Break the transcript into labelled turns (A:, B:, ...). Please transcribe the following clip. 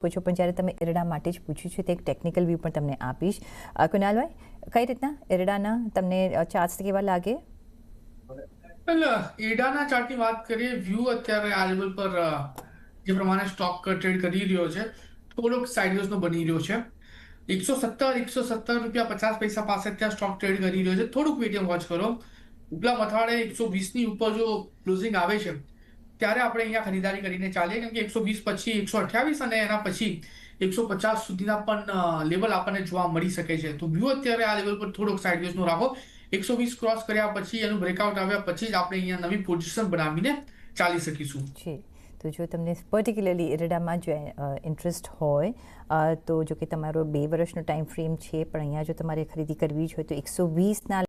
A: પૂછો પણ જ્યારે તમે એરડા માટે જ પૂછ્યું છે તે એક ટેકનિકલ વ્યૂ પણ તમને આપીશ. કુનાલભાઈ, કઈ રીતના એરડાના તમને ચાર્ટ્સ કેવા લાગે?
B: એડાના ચાર્ટની વાત કરીએ, વ્યૂ અત્યારે આ લેવલ પર જે પ્રમાણે સ્ટોક ટ્રેડ કરી રહ્યો છે થોડોક સાઇડવેઝનો બની રહ્યો છે. 117 રૂપિયા 50 પૈસા પાસે ત્યાં સ્ટોક ટ્રેડ કરી રહ્યો છે. થોડુંક વેઇટ વોચ કરો. ઉપલા મથાળે 120ની ઉપર જો ક્લોઝિંગ આવે છે ત્યારે આપણે અહીંયા ખરીદારી કરીને ચાલીએ, કેમ કે 120 પછી 128 અને એના પછી 150 સુધીના પણ લેવલ આપણને જોવા મળી શકે છે. તો વ્યૂ અત્યારે આ લેવલ પર થોડોક સાઇડવેઝનો રાખો. 120 ક્રોસ કર્યા પછી એનું બ્રેકઆઉટ આવ્યા પછી જ આપણે અહીંયા નવી પોઝિશન બનાવીને ચાલી શકીશું.
A: છે તો જો તમને પર્ટિક્યુલરલી એરડામાં જો ઇન્ટરેસ્ટ હોય તો જો કે તમારો 2 વર્ષનો ટાઈમ ફ્રેમ છે, પણ અહીંયા જો તમારે ખરીદી કરવી જ હોય તો 120ના